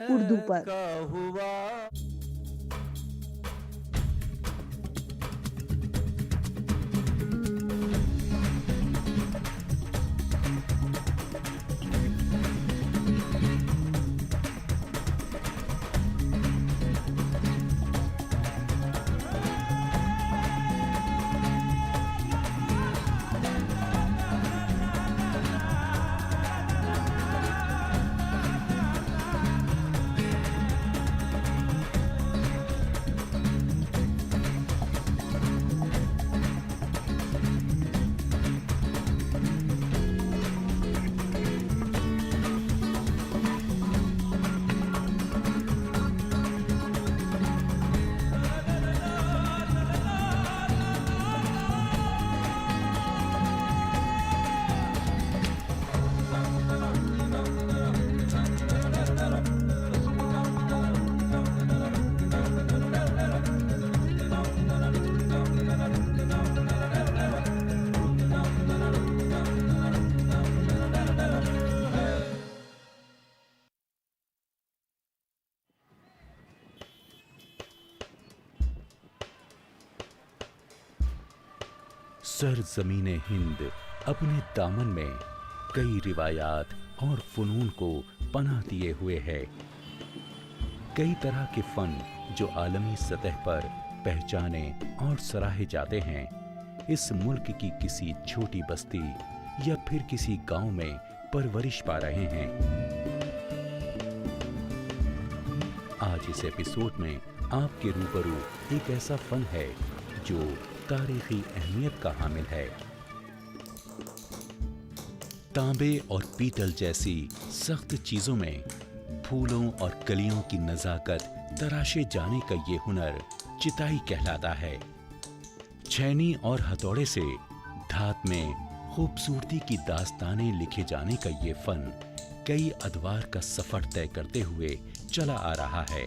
उर्दू पर। का हुआ। सरज़मीन हिंद अपने दामन में कई रिवायात और फ़नून को पनाह दिए हुए है। कई तरह के फ़न जो आलमी सतह पर पहचाने और सराहे जाते हैं, इस मुल्क की किसी छोटी बस्ती या फिर किसी गांव में परवरिश पा रहे हैं। आज इस एपिसोड में आपके रूबरू एक ऐसा फ़न है जो तारीखी अहमियत का हामिल है। तांबे और पीतल जैसी सख्त चीजों में फूलों और कलियों की नजाकत तराशे जाने का ये हुनर चिताई कहलाता है। छैनी और हथौड़े से धात में खूबसूरती की दास्तानें लिखे जाने का ये फन कई अदवार का सफर तय करते हुए चला आ रहा है।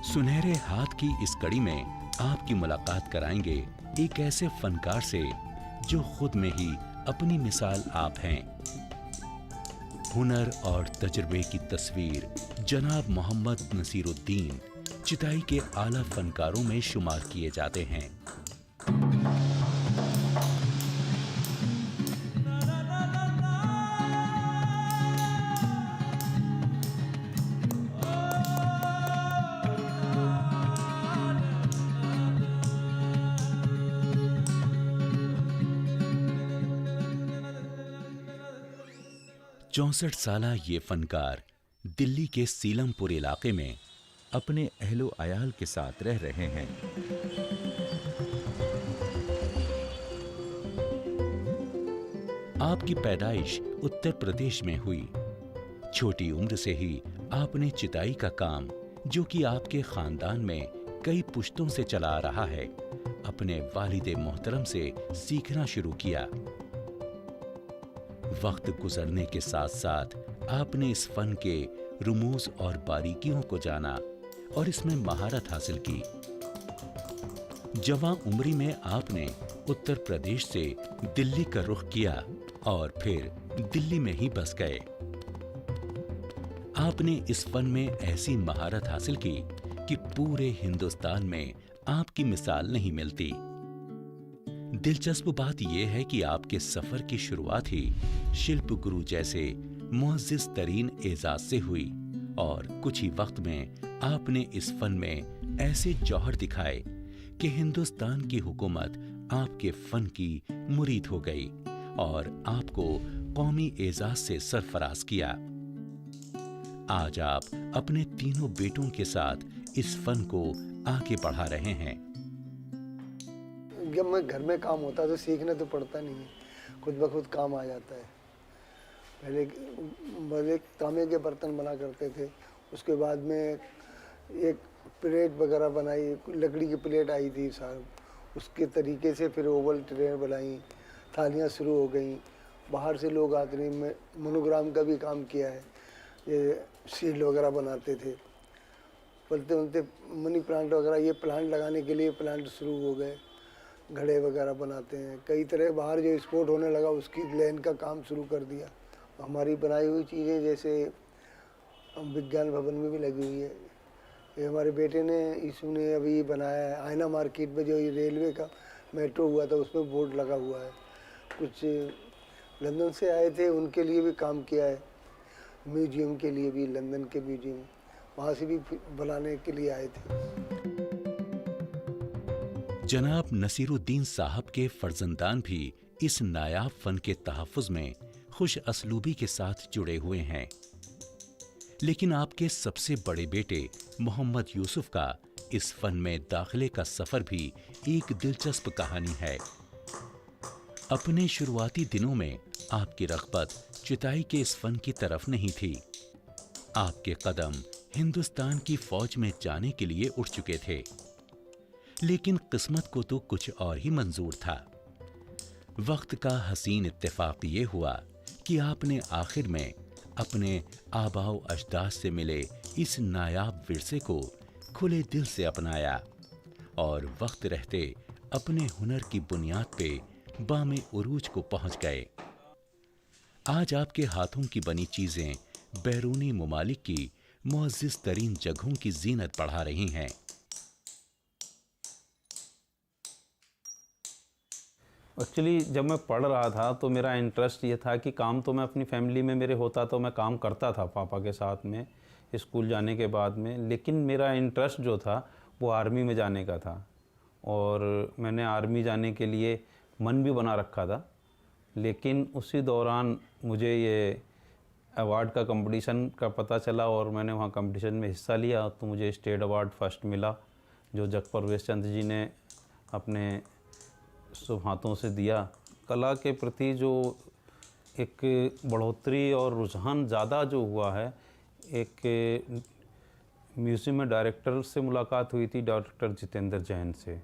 सुनहरे हाथ की इस कड़ी में आपकी मुलाकात कराएंगे एक ऐसे फनकार से जो खुद में ही अपनी मिसाल आप हैं। हुनर और तजुर्बे की तस्वीर जनाब मोहम्मद नसीरुद्दीन चिताई के आला फनकारों में शुमार किए जाते हैं। 64 साला ये फनकार दिल्ली के सीलमपुर इलाके में अपने अहलो अयाल के साथ रह रहे हैं। आपकी पैदाइश उत्तर प्रदेश में हुई। छोटी उम्र से ही आपने चिताई का काम, जो कि आपके खानदान में कई पुश्तों से चला आ रहा है, अपने वालिदे मोहतरम से सीखना शुरू किया। वक्त गुजरने के साथ साथ आपने इस फन के रुमूज और बारीकियों को जाना और इसमें महारत हासिल की। जवां उम्री में आपने उत्तर प्रदेश से दिल्ली का रुख किया और फिर दिल्ली में ही बस गए। आपने इस फन में ऐसी महारत हासिल की कि पूरे हिंदुस्तान में आपकी मिसाल नहीं मिलती। दिलचस्प बात यह है कि आपके सफर की शुरुआत ही शिल्प गुरु जैसे मुअज़्ज़िज़ तरीन एजाज से हुई और कुछ ही वक्त में आपने इस फन में ऐसे जौहर दिखाए कि हिंदुस्तान की हुकूमत आपके फन की मुरीद हो गई और आपको कौमी एजाज से सरफराज किया। आज आप अपने तीनों बेटों के साथ इस फन को आगे बढ़ा रहे हैं। जब मैं घर में काम होता है तो सीखना तो पड़ता नहीं है, खुद ब खुद काम आ जाता है। पहले तांबे के बर्तन बना करते थे, उसके बाद में एक प्लेट वगैरह बनाई, लकड़ी की प्लेट आई थी साहब, उसके तरीके से फिर ओवल ट्रे बनाई, थालियाँ शुरू हो गई। बाहर से लोग आते रहे, मैं मोनोग्राम का भी काम किया है, ये सील वगैरह बनाते थे। बोलते बोलते मनी प्लांट वगैरह, ये प्लांट लगाने के लिए प्लांट शुरू हो गए, घड़े वगैरह बनाते हैं। कई तरह बाहर जो एक्सपोर्ट होने लगा उसकी लाइन का काम शुरू कर दिया। हमारी बनाई हुई चीज़ें जैसे विज्ञान भवन में भी लगी हुई है। ये हमारे बेटे ने इसने अभी बनाया है। आईना मार्केट में जो ये रेलवे का मेट्रो हुआ था उसमें बोर्ड लगा हुआ है। कुछ लंदन से आए थे, उनके लिए भी काम किया है। म्यूजियम के लिए भी, लंदन के म्यूजियम, वहाँ से भी बनाने के लिए आए थे। जनाब नसीरुद्दीन साहब के फर्जंदान भी इस नायाब फन के तहफ़्फ़ुज़ में खुश असलूबी के साथ जुड़े हुए हैं। लेकिन आपके सबसे बड़े बेटे मोहम्मद यूसुफ का इस फन में दाखिले का सफर भी एक दिलचस्प कहानी है। अपने शुरुआती दिनों में आपकी रग़बत चिताई के इस फन की तरफ नहीं थी। आपके कदम हिंदुस्तान की फौज में जाने के लिए उठ चुके थे, लेकिन किस्मत को तो कुछ और ही मंजूर था। वक्त का हसीन इत्तेफाक ये हुआ कि आपने आखिर में अपने आबाओ अजदाद से मिले इस नायाब विरसे को खुले दिल से अपनाया और वक्त रहते अपने हुनर की बुनियाद पे बामे उरूज को पहुंच गए। आज आपके हाथों की बनी चीजें बैरूनी मुमालिक की मुअज़्ज़ज़ तरीन जगहों की जीनत बढ़ा रही हैं। एक्चुअली जब मैं पढ़ रहा था तो मेरा इंटरेस्ट ये था कि काम तो मैं अपनी फैमिली में मेरे होता तो मैं काम करता था पापा के साथ में स्कूल जाने के बाद में, लेकिन मेरा इंटरेस्ट जो था वो आर्मी में जाने का था और मैंने आर्मी जाने के लिए मन भी बना रखा था। लेकिन उसी दौरान मुझे ये अवार्ड का कंपटीशन का पता चला और मैंने वहाँ कंपटीशन में हिस्सा लिया तो मुझे स्टेट अवार्ड फर्स्ट मिला, जो जग प्रवेश चंद जी ने अपने शुभ हाथों से दिया। कला के प्रति जो एक बढ़ोतरी और रुझान ज़्यादा जो हुआ है, एक म्यूज़ियम में डायरेक्टर से मुलाकात हुई थी, डॉक्टर जितेंद्र जैन से।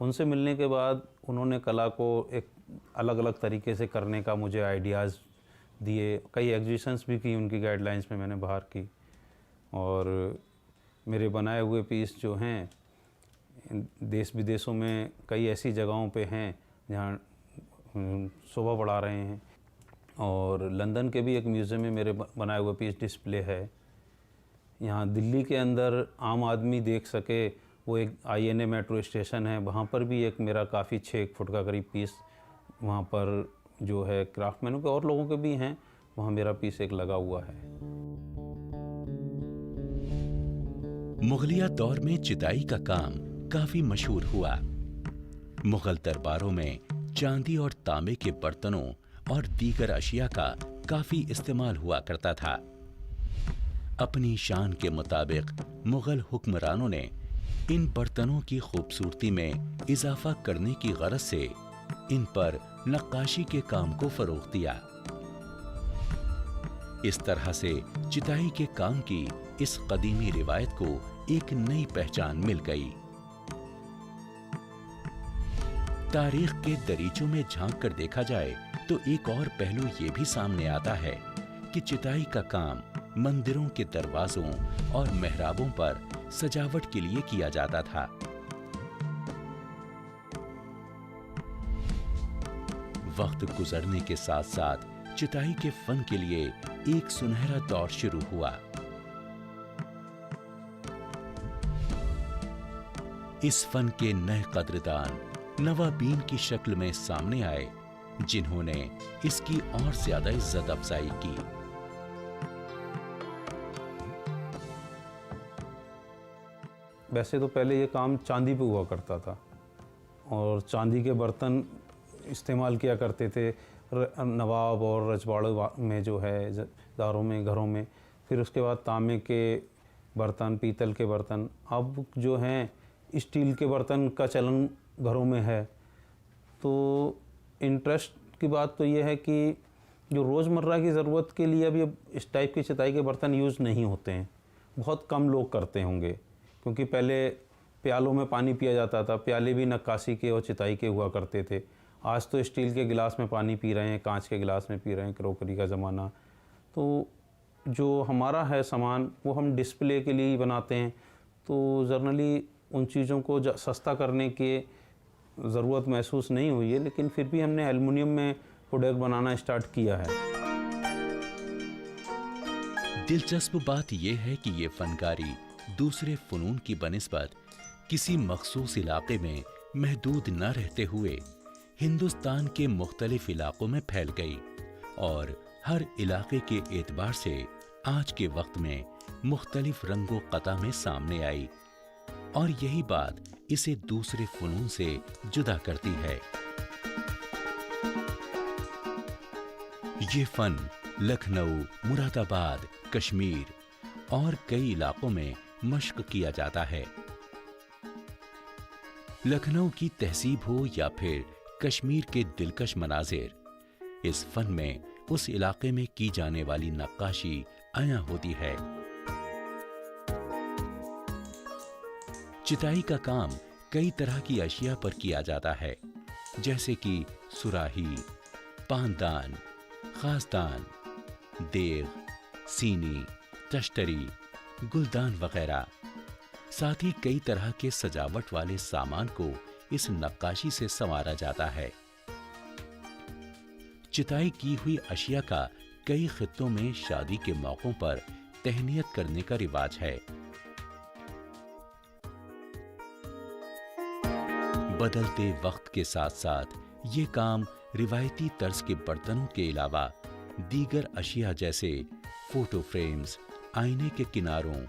उनसे मिलने के बाद उन्होंने कला को एक अलग अलग तरीके से करने का मुझे आइडियाज़ दिए। कई एग्जीबिशंस भी की उनकी गाइडलाइंस में मैंने बाहर की और मेरे बनाए हुए पीस जो हैं देश विदेशों में कई ऐसी जगहों पे हैं जहाँ शोभा बढ़ा रहे हैं। और लंदन के भी एक म्यूज़ियम में मेरे बनाए हुए पीस डिस्प्ले है। यहाँ दिल्ली के अंदर आम आदमी देख सके वो एक INA मेट्रो स्टेशन है, वहाँ पर भी एक मेरा काफ़ी 6 फुट का करीब पीस वहाँ पर जो है क्राफ्टमैनों के और लोगों के भी हैं, वहाँ मेरा पीस एक लगा हुआ है। मुगलिया दौर में चिताई का काम काफी मशहूर हुआ। मुगल दरबारों में चांदी और तांबे के बर्तनों और दीगर अशिया का काफी इस्तेमाल हुआ करता था। अपनी शान के मुताबिक मुगल हुक्मरानों ने इन बर्तनों की खूबसूरती में इजाफा करने की गरज से इन पर नक्काशी के काम को फरोग दिया। इस तरह से चिताई के काम की इस कदीमी रिवायत को एक नई पहचान मिल गई। तारीख के दरीचों में झांक कर देखा जाए तो एक और पहलू ये भी सामने आता है कि चिताई का काम मंदिरों के दरवाजों और मेहराबों पर सजावट के लिए किया जाता था। वक्त गुजरने के साथ साथ चिताई के फन के लिए एक सुनहरा दौर शुरू हुआ। इस फन के नए कदरदान नवाबीन की शक्ल में सामने आए, जिन्होंने इसकी और ज्यादा इज्जत अफजाई की। वैसे तो पहले ये काम चांदी पे हुआ करता था और चांदी के बर्तन इस्तेमाल किया करते थे नवाब और रजवाड़ों में जो है दारों में, घरों में। फिर उसके बाद तांबे के बर्तन, पीतल के बर्तन, अब जो हैं स्टील के बर्तन का चलन घरों में है। तो इंटरेस्ट की बात तो ये है कि जो रोज़मर्रा की ज़रूरत के लिए अभी इस टाइप की चिताई के बर्तन यूज़ नहीं होते हैं, बहुत कम लोग करते होंगे, क्योंकि पहले प्यालों में पानी पिया जाता था। प्याले भी नक्काशी के और चिताई के हुआ करते थे। आज तो स्टील के गिलास में पानी पी रहे हैं, कांच के गिलास में पी रहे हैं, क्रोकरी का ज़माना। तो जो हमारा है सामान वो हम डिस्प्ले के लिए ही बनाते हैं। तो जनरली उन चीज़ों को सस्ता करने की ज़रूरत महसूस नहीं हुई है, लेकिन फिर भी हमने एल्युमिनियम में प्रोडक्ट बनाना स्टार्ट किया है। दिलचस्प बात यह है कि ये फनकारी दूसरे फनून की बनिस्बत किसी मखसूस इलाके में महदूद न रहते हुए हिंदुस्तान के मुख्तलिफ इलाकों में फैल गई और हर इलाके के एतबार से आज के वक्त में मुख्तलिफ रंगो कता में सामने आई और यही बात इसे दूसरे फनून से जुदा करती है। ये फन लखनऊ, मुरादाबाद, कश्मीर और कई इलाकों में मश्क किया जाता है। लखनऊ की तहजीब हो या फिर कश्मीर के दिलकश मनाजिर, इस फन में उस इलाके में की जाने वाली नक्काशी आया होती है। चिताई का काम कई तरह की अशिया पर किया जाता है, जैसे कि सुराही, पानदान, खासदान, देग, सीनी, तश्तरी, गुलदान वगैरह। साथ ही कई तरह के सजावट वाले सामान को इस नक्काशी से संवारा जाता है। चिताई की हुई अशिया का कई खित्तों में शादी के मौकों पर तहनीयत करने का रिवाज है। बदलते वक्त के साथ साथ ये काम रिवायती तर्ज के बर्तनों के अलावा दीगर अशिया जैसे फोटो फ्रेम्स, आईने के किनारों,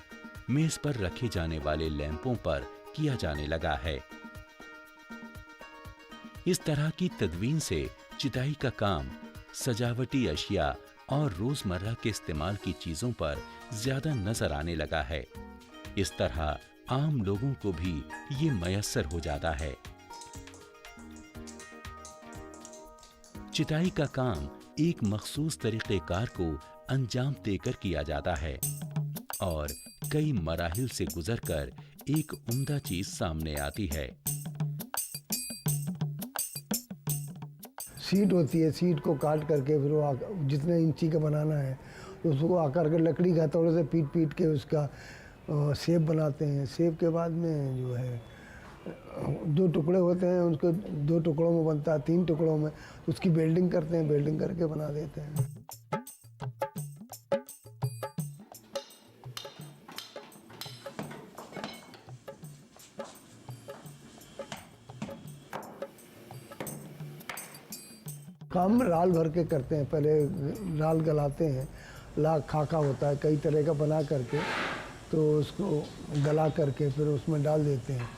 मेज पर रखे जाने वाले लैंपों पर किया जाने लगा है। इस तरह की तदवीन से चिताई का काम सजावटी अशिया और रोजमर्रा के इस्तेमाल की चीजों पर ज्यादा नजर आने लगा है। इस तरह आम लोगों को भी ये मयस्सर हो जाता है। चिताई का काम एक मखसूस तरीक़ेकार को अंजाम देकर किया जाता है और कई मराहिल से गुजरकर एक उम्दा चीज सामने आती है। सीट होती है, सीट को काट करके फिर वो जितने इंची का बनाना है तो उसको आकार के लकड़ी का थोड़े से पीट पीट के उसका शेप बनाते हैं। शेप के बाद में जो है दो टुकड़े होते हैं, उनको दो टुकड़ों में बनता है, 3 टुकड़ों में उसकी वेल्डिंग करते हैं, वेल्डिंग करके बना देते हैं। काम राल भर के करते हैं। पहले राल गलाते हैं, लाख खाका होता है कई तरह का बना करके, तो उसको गला करके फिर उसमें डाल देते हैं।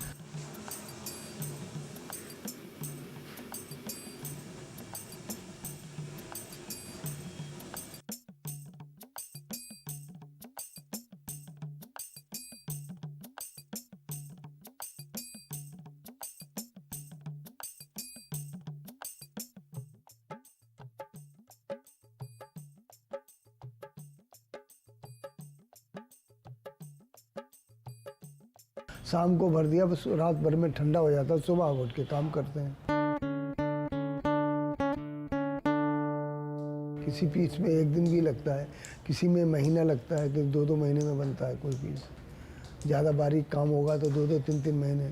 शाम को भर दिया, बस रात भर में ठंडा हो जाता है, सुबह उठ के काम करते हैं। किसी पीस में 1 दिन भी लगता है, किसी में महीना लगता है, कि 2-2 महीने में बनता है कोई पीस। ज़्यादा बारीक काम होगा तो 2-2, 3-3 महीने।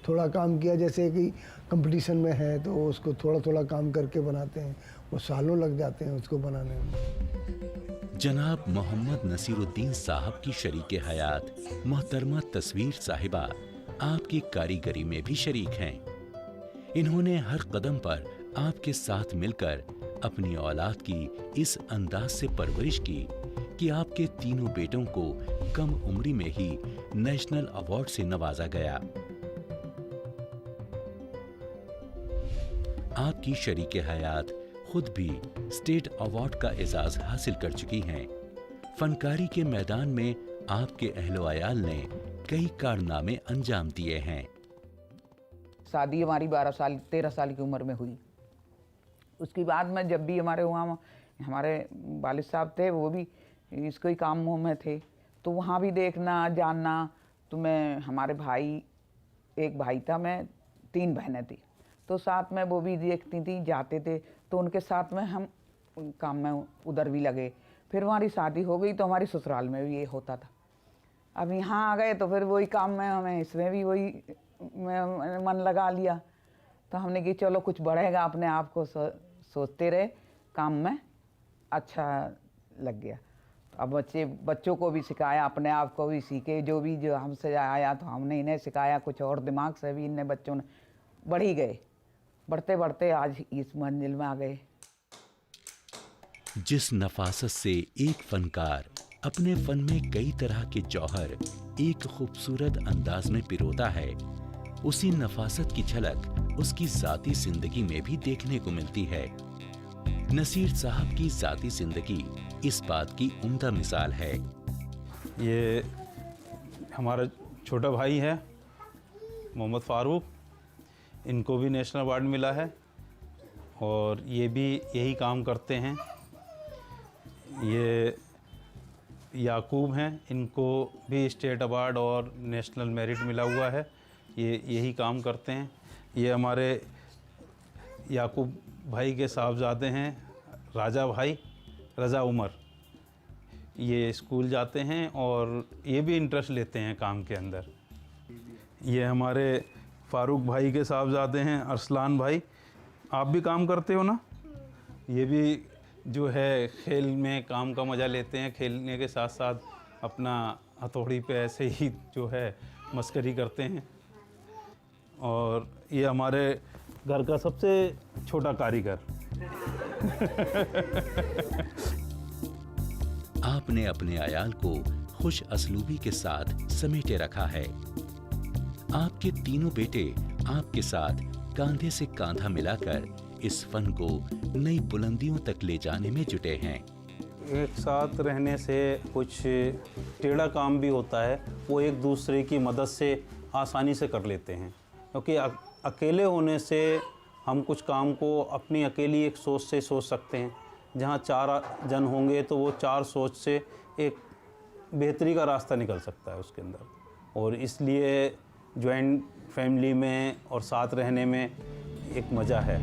थोड़ा काम किया जैसे कि कंपटीशन में है तो उसको थोड़ा थोड़ा काम करके बनाते हैं, वो सालों लग जाते हैं उसको बनाने में। जनाब मोहम्मद नसीरुद्दीन साहब की शरीके हयात मोहतरमा तस्वीर साहिबा आपकी कारीगरी में भी शरीक हैं। इन्होंने हर कदम पर आपके साथ मिलकर अपनी औलाद की इस अंदाज से परवरिश की कि आपके तीनों बेटों को कम उम्री में ही नेशनल अवार्ड से नवाजा गया। आपकी शरीके हयात खुद भी स्टेट अवार्ड का एजाज हासिल कर चुकी हैं। फनकारी के मैदान में आपके अहलो-अयाल ने कई कारनामे अंजाम दिए हैं। शादी हमारी 13 साल की उम्र में हुई। उसके बाद में जब भी हमारे वहाँ हमारे वालिद साहब थे, वो भी इसको ही काम में थे, तो वहाँ भी देखना जानना। तो मैं, हमारे भाई, एक भाई था, मैं 3 बहनें थी, तो साथ में वो भी देखती थी, जाते थे, तो उनके साथ में हम काम में उधर भी लगे। फिर हमारी शादी हो गई तो हमारी ससुराल में भी ये होता था। अब यहाँ आ गए तो फिर वही काम में हमें इसमें भी वही में मन लगा लिया। तो हमने कि चलो कुछ बढ़ेगा, अपने आप को सोचते रहे, काम में अच्छा लग गया। अब बच्चों को भी सिखाया, अपने आप को भी सीखे, जो हमसे आया तो हमने इन्हें सिखाया, कुछ और दिमाग से भी इन्हें बच्चों ने बढ़ ही गए। बढ़ते बढ़ते आज इस मंजिल में आ गए। जिस नफासत से एक फनकार अपने फन में कई तरह के जौहर एक खूबसूरत अंदाज में पिरोता है, उसी नफासत की झलक उसकी जाती जिंदगी में भी देखने को मिलती है। नसीर साहब की जाती जिंदगी इस बात की उम्दा मिसाल है। ये हमारा छोटा भाई है मोहम्मद फारूक, इनको भी नेशनल अवार्ड मिला है और ये भी यही काम करते हैं। ये याकूब हैं, इनको भी स्टेट अवार्ड और नेशनल मेरिट मिला हुआ है, ये यही काम करते हैं। ये हमारे याकूब भाई के साहबजादे हैं राजा भाई, रज़ा उमर, ये स्कूल जाते हैं और ये भी इंटरेस्ट लेते हैं काम के अंदर। ये हमारे फारूक भाई के साहबजादे हैं अरसलान भाई, आप भी काम करते हो ना? ये भी जो है खेल में काम का मज़ा लेते हैं, खेलने के साथ साथ अपना हथौड़ी पे ऐसे ही जो है मस्करी करते हैं। और ये हमारे घर का सबसे छोटा कारीगर। आपने अपने अयाल को खुश असलूबी के साथ समेटे रखा है। आपके तीनों बेटे आपके साथ कांधे से कांधा मिलाकर इस फन को नई बुलंदियों तक ले जाने में जुटे हैं। एक साथ रहने से कुछ टेढ़ा काम भी होता है, वो एक दूसरे की मदद से आसानी से कर लेते हैं, क्योंकि अकेले होने से हम कुछ काम को अपनी अकेली एक सोच से सोच सकते हैं, जहाँ 4 जन होंगे तो वो 4 सोच से एक बेहतरी का रास्ता निकल सकता है उसके अंदर। और इसलिए जॉइंट फैमिली में और साथ रहने में एक मज़ा है।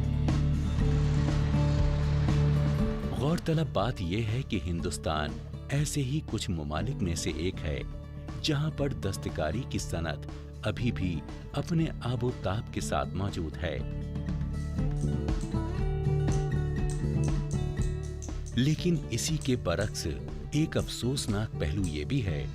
गौरतलब बात यह है कि हिंदुस्तान ऐसे ही कुछ ममालिक में से एक है जहां पर दस्तकारी की सनत अभी भी अपने आबोताब के साथ मौजूद है। लेकिन इसी के बरक्स एक अफसोसनाक पहलू ये भी है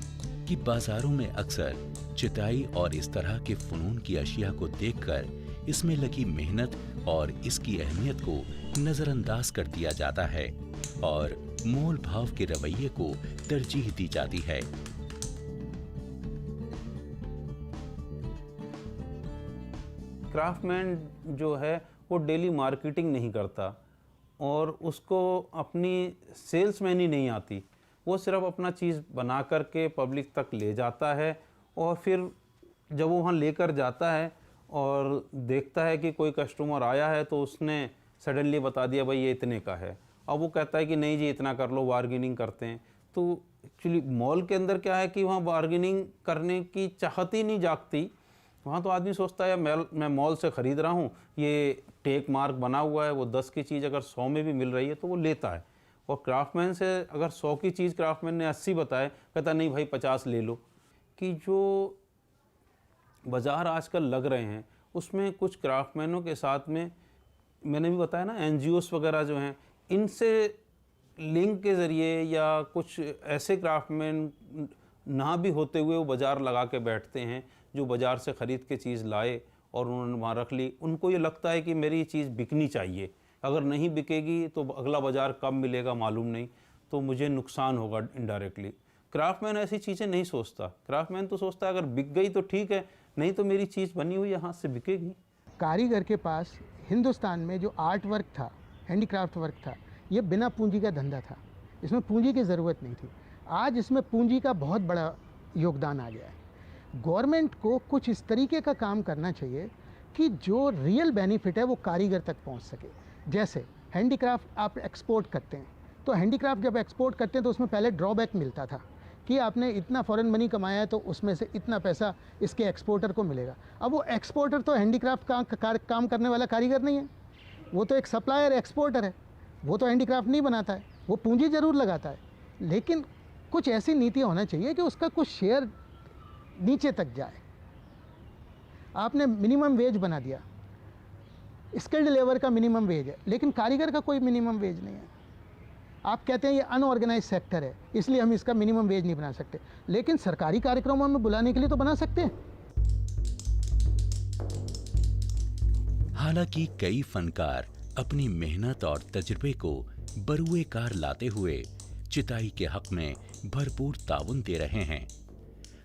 कि बाजारों में अक्सर चिटाई और इस तरह के फनून की अशिया को देखकर इसमें लगी मेहनत और इसकी अहमियत को नजरअंदाज कर दिया जाता है और मोल भाव के रवैये को तरजीह दी जाती है। क्राफ्टमैन जो है वो डेली मार्केटिंग नहीं करता और उसको अपनी सेल्समैन ही नहीं आती, वो सिर्फ अपना चीज़ बना करके पब्लिक तक ले जाता है और फिर जब वो वहाँ लेकर जाता है और देखता है कि कोई कस्टमर आया है तो उसने सडनली बता दिया भाई ये इतने का है, अब वो कहता है कि नहीं जी इतना कर लो, बार्गेनिंग करते हैं। तो एक्चुअली मॉल के अंदर क्या है कि वहाँ बार्गेनिंग करने की चाहत ही नहीं जागती। वहाँ तो आदमी सोचता है मैं मॉल से ख़रीद रहा हूँ, ये टेक मार्क बना हुआ है, वो 10 की चीज़ अगर 100 में भी मिल रही है तो वो लेता है। और क्राफ्टमैन से अगर 100 की चीज़ क्राफ्टमैन ने 80 बताए, कहता नहीं भाई 50 ले लो। कि जो बाज़ार आजकल लग रहे हैं उसमें कुछ क्राफ्टमैनों के साथ में मैंने भी बताया ना NGOs वगैरह जो हैं, इनसे लिंक के ज़रिए या कुछ ऐसे क्राफ्टमैन ना भी होते हुए वो बाज़ार लगा के बैठते हैं जो बाज़ार से ख़रीद के चीज़ लाए और उन्होंने वहाँ रख ली। उनको ये लगता है कि मेरी चीज़ बिकनी चाहिए, अगर नहीं बिकेगी तो अगला बाज़ार कब मिलेगा मालूम नहीं, तो मुझे नुकसान होगा इनडायरेक्टली। क्राफ्टमैन ऐसी चीज़ें नहीं सोचता। क्राफ्टमैन तो सोचता है अगर बिक गई तो ठीक है, नहीं तो मेरी चीज़ बनी हुई हाथ से बिकेगी। कारीगर के पास हिंदुस्तान में जो आर्ट वर्क था, हैंडीक्राफ्ट वर्क था, ये बिना पूंजी का धंधा था, इसमें पूंजी की ज़रूरत नहीं थी। आज इसमें पूंजी का बहुत बड़ा योगदान आ गया है। गवर्नमेंट को कुछ इस तरीके का काम करना चाहिए कि जो रियल बेनिफिट है वो कारीगर तक पहुंच सके। जैसे हैंडीक्राफ्ट आप एक्सपोर्ट करते हैं, तो हैंडीक्राफ्ट जब एक्सपोर्ट करते हैं तो उसमें पहले ड्रॉबैक मिलता था कि आपने इतना फॉरेन मनी कमाया है तो उसमें से इतना पैसा इसके एक्सपोर्टर को मिलेगा। अब वो एक्सपोर्टर तो हैंडीक्राफ्ट का काम करने वाला कारीगर नहीं है, वो तो एक सप्लायर एक्सपोर्टर है, वो तो हैंडीक्राफ्ट नहीं बनाता है, वो पूंजी ज़रूर लगाता है। लेकिन कुछ ऐसी नीतियाँ होना चाहिए कि उसका कुछ शेयर नीचे तक जाए। आपने मिनिमम वेज बना दिया, स्किल्ड लेबर का मिनिमम वेज है, लेकिन कारीगर का कोई मिनिमम वेज नहीं है। आप कहते हैं ये अनऑर्गेनाइज सेक्टर है इसलिए हम इसका मिनिमम वेज नहीं बना सकते, लेकिन सरकारी कार्यक्रमों में बुलाने के लिए तो बना सकते हैं। हालांकि कई फनकार अपनी मेहनत और तजुर्बे को बरूए कार लाते हुए चिताई के हक में भरपूर ताउन दे रहे हैं।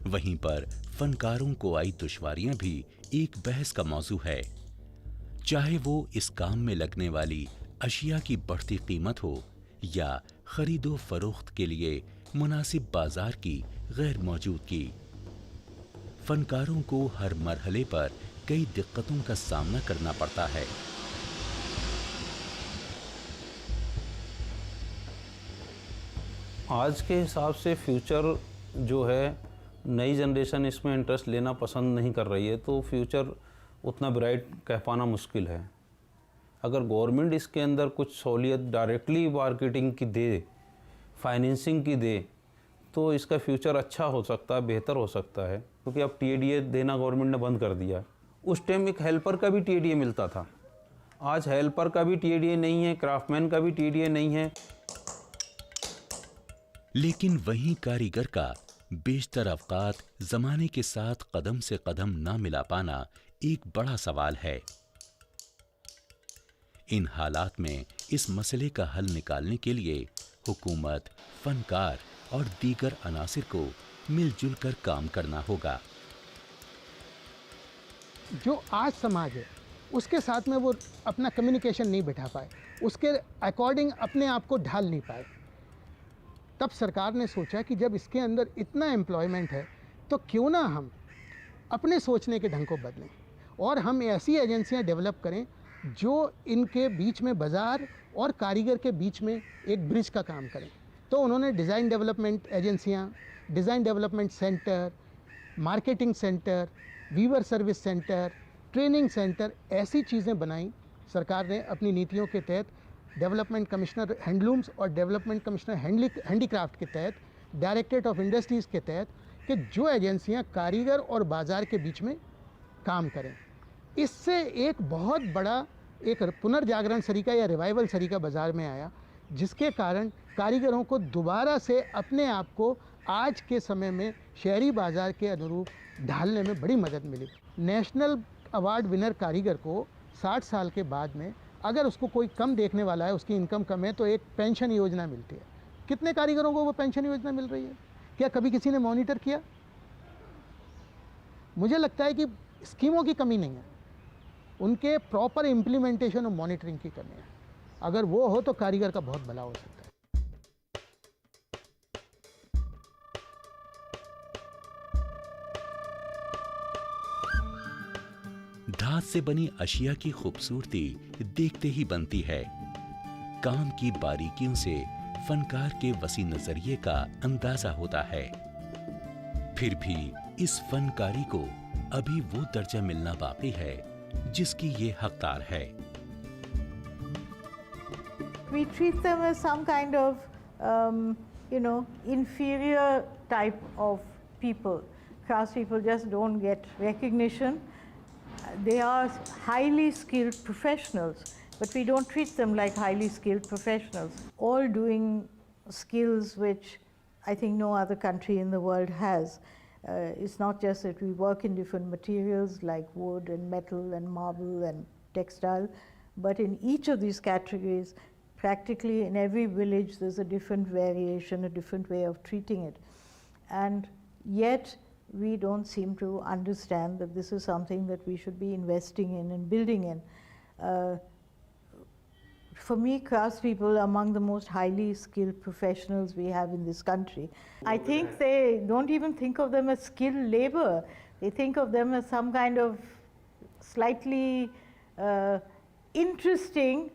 वहीं पर फनकारों को आई दुश्वारियां भी एक बहस का मौजू है, चाहे वो इस काम में लगने वाली अशिया की बढ़ती कीमत हो या खरीदो फरोख्त के लिए मुनासिब बाजार की गैर मौजूदगी। फनकारों को हर मरहले पर कई दिक्कतों का सामना करना पड़ता है। आज के हिसाब से फ्यूचर जो है, नई जनरेशन इसमें इंटरेस्ट लेना पसंद नहीं कर रही है, तो फ्यूचर उतना ब्राइट कह पाना मुश्किल है। अगर गवर्नमेंट इसके अंदर कुछ सहूलियत डायरेक्टली मार्केटिंग की दे, फाइनेंसिंग की दे, तो इसका फ्यूचर अच्छा हो सकता है, बेहतर हो सकता है। क्योंकि अब TADA देना गवर्नमेंट ने बंद कर दिया। उस टाइम एक हेल्पर का भी TADA मिलता था, आज हेल्पर का भी TADA नहीं है, क्राफ्टमैन का भी TADA नहीं है। लेकिन वहीं कारीगर का बेशतर अवकात जमाने के साथ कदम से कदम ना मिला पाना एक बड़ा सवाल है। इन हालात में इस मसले का हल निकालने के लिए हुकूमत, फनकार और दीगर अनासिर को मिलजुल कर काम करना होगा। जो आज समाज है उसके साथ में वो अपना कम्युनिकेशन नहीं बिठा पाए, उसके अकॉर्डिंग अपने आप को ढाल नहीं पाए, तब सरकार ने सोचा कि जब इसके अंदर इतना एम्प्लॉयमेंट है तो क्यों ना हम अपने सोचने के ढंग को बदलें और हम ऐसी एजेंसियां डेवलप करें जो इनके बीच में बाज़ार और कारीगर के बीच में एक ब्रिज का काम करें। तो उन्होंने डिज़ाइन डेवलपमेंट एजेंसियां, design development centre, marketing centre, weaver service centre, training centre, ऐसी चीज़ें बनाई सरकार ने अपनी नीतियों के तहत। डेवलपमेंट कमिश्नर हैंडलूम्स और डेवलपमेंट कमिश्नर हैंडीक्राफ्ट के तहत, डायरेक्टरेट ऑफ इंडस्ट्रीज़ के तहत, कि जो एजेंसियां कारीगर और बाज़ार के बीच में काम करें। इससे एक बहुत बड़ा एक पुनर्जागरण सरीका या रिवाइवल सरीका बाज़ार में आया, जिसके कारण कारीगरों को दोबारा से अपने आप को आज के समय में शहरी बाज़ार के अनुरूप ढालने में बड़ी मदद मिली। नेशनल अवार्ड विनर कारीगर को 60 साल के बाद में अगर उसको कोई कम देखने वाला है, उसकी इनकम कम है, तो एक पेंशन योजना मिलती है। कितने कारीगरों को वो पेंशन योजना मिल रही है? क्या कभी किसी ने मॉनिटर किया? मुझे लगता है कि स्कीमों की कमी नहीं है, उनके प्रॉपर इम्प्लीमेंटेशन और मॉनिटरिंग की कमी है। अगर वो हो तो कारीगर का बहुत भला हो सकता है। धात से बनी अशिया की खूबसूरती देखते ही बनती है। काम की बारीकियों से फनकार के वसी नजरिए का अंदाजा होता है। फिर भी इस फनकारी को अभी वो दर्जा मिलना बाकी है जिसकी ये हकदार है। We treat them as some kind of, inferior type of people. Craftspeople just don't get recognition. They are highly skilled professionals, but we don't treat them like highly skilled professionals. All doing skills which I think no other country in the world has. It's not just that we work in different materials like wood and metal and marble and textile, but in each of these categories, practically in every village there's a different variation, a different way of treating it. And yet we don't seem to understand that this is something that we should be investing in and building in. For me, craftspeople are among the most highly skilled professionals we have in this country. I think they don't even think of them as skilled labor. They think of them as some kind of slightly interesting,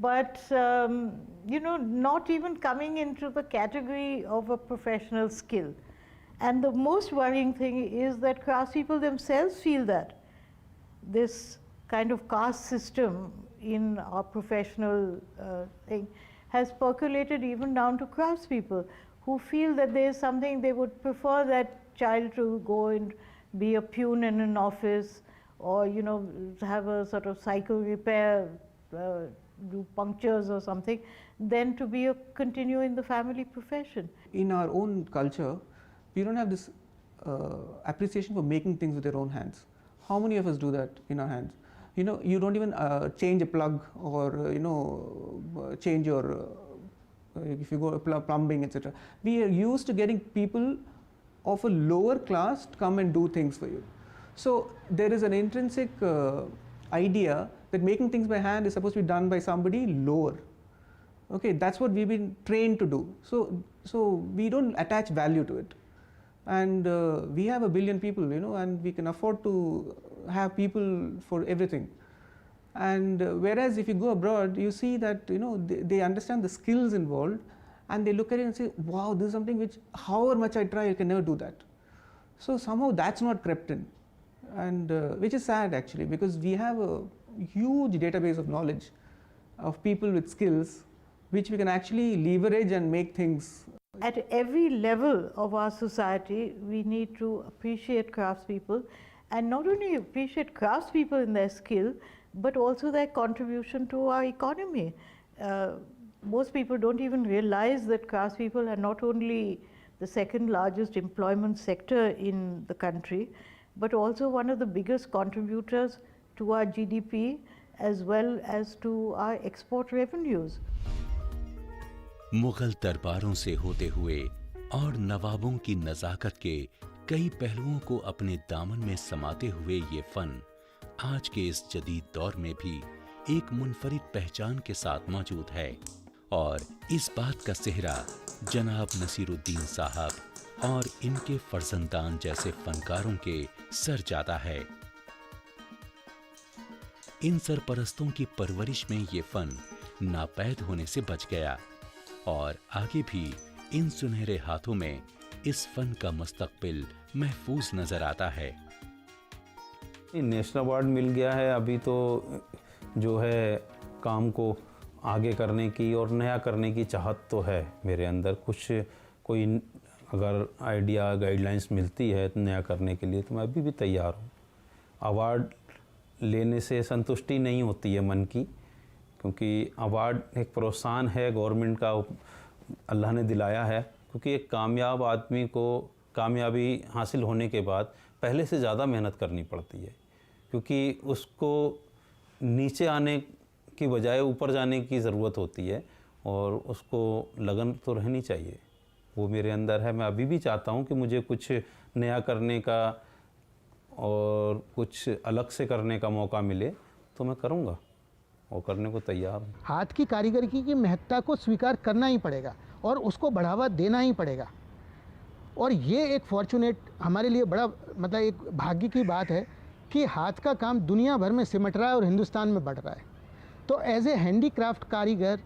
but not even coming into the category of a professional skill. And the most worrying thing is that craftspeople themselves feel that this kind of caste system in our professional thing has percolated even down to craftspeople who feel that there is something they would prefer that child to go and be a peon in an office, or have a sort of cycle repair do punctures or something, than to be continue in the family profession. In our own culture, we don't have this appreciation for making things with your own hands. How many of us do that in our hands? You know, you don't even change a plug or change your if you go plumbing, etc. We are used to getting people of a lower class to come and do things for you. So there is an intrinsic idea that making things by hand is supposed to be done by somebody lower. Okay, that's what we've been trained to do. So we don't attach value to it. And we have 1 billion people, you know, and we can afford to have people for everything. And whereas if you go abroad, you see that, you know, they understand the skills involved, and they look at it and say, wow, this is something which, however much I try, I can never do that. So somehow that's not crept in, and which is sad actually, because we have a huge database of knowledge of people with skills which we can actually leverage and make things. At every level of our society, we need to appreciate craftspeople, and not only appreciate craftspeople in their skill, but also their contribution to our economy. Most people don't even realize that craftspeople are not only the second largest employment sector in the country, but also one of the biggest contributors to our GDP as well as to our export revenues. Mughal दरबारों से होते हुए और नवाबों की नज़ाकत के कई पहलुओं को अपने दामन में समाते हुए ये फन आज के इस जदीद दौर में भी एक मुनफरिद पहचान के साथ मौजूद है, और इस बात का सेहरा जनाब नसीरुद्दीन साहब और इनके फर्जंदान जैसे फनकारों के सर जाता है। इन सरपरस्तों की परवरिश में ये फन नापैद होने से बच गया, और आगे भी इन सुनहरे हाथों में इस फन का मुस्तकबिल महफूज नजर आता है। नेशनल अवार्ड मिल गया है, अभी तो जो है काम को आगे करने की और नया करने की चाहत तो है मेरे अंदर। कुछ कोई अगर आइडिया गाइडलाइंस मिलती है नया करने के लिए तो मैं अभी भी तैयार हूँ। अवार्ड लेने से संतुष्टि नहीं होती है मन की, क्योंकि अवार्ड एक प्रोत्साहन है गवर्नमेंट का, अल्लाह ने दिलाया है। क्योंकि एक कामयाब आदमी को कामयाबी हासिल होने के बाद पहले से ज़्यादा मेहनत करनी पड़ती है, क्योंकि उसको नीचे आने की बजाय ऊपर जाने की ज़रूरत होती है, और उसको लगन तो रहनी चाहिए। वो मेरे अंदर है। मैं अभी भी चाहता हूँ कि मुझे कुछ नया करने का और कुछ अलग से करने का मौका मिले तो मैं करूँगा, और करने को तैयार हूँ। हाथ की कारीगरी की महत्ता को स्वीकार करना ही पड़ेगा और उसको बढ़ावा देना ही पड़ेगा। और ये एक फॉर्चुनेट हमारे लिए बड़ा मतलब एक भाग्य की बात है कि हाथ का काम दुनिया भर में सिमट रहा है और हिंदुस्तान में बढ़ रहा है। तो एज ए हैंडीक्राफ्ट कारीगर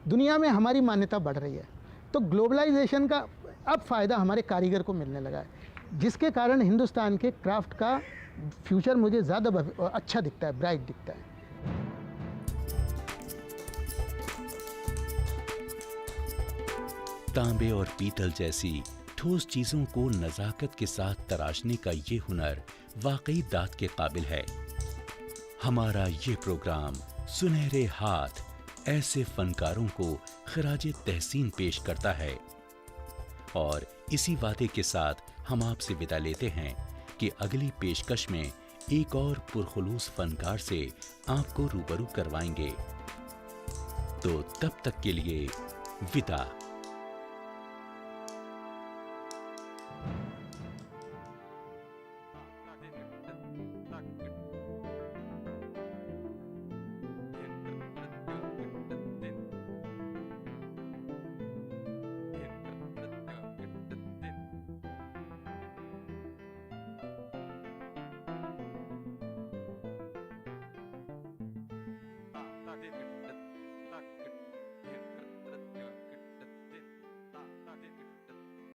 दुनिया में हमारी मान्यता बढ़ रही है। तो ग्लोबलाइजेशन का अब फ़ायदा हमारे कारीगर को मिलने लगा है, जिसके कारण हिंदुस्तान के क्राफ्ट का फ्यूचर मुझे ज़्यादा अच्छा दिखता है, ब्राइट दिखता है। तांबे और पीतल जैसी ठोस चीजों को नजाकत के साथ तराशने का ये हुनर वाकई दाद के काबिल है। हमारा ये प्रोग्राम सुनहरे हाथ ऐसे फनकारों को खराजे तहसीन पेश करता है, और इसी वादे के साथ हम आपसे विदा लेते हैं कि अगली पेशकश में एक और पुरखुलूस फनकार से आपको रूबरू करवाएंगे। तो तब तक के लिए विदा।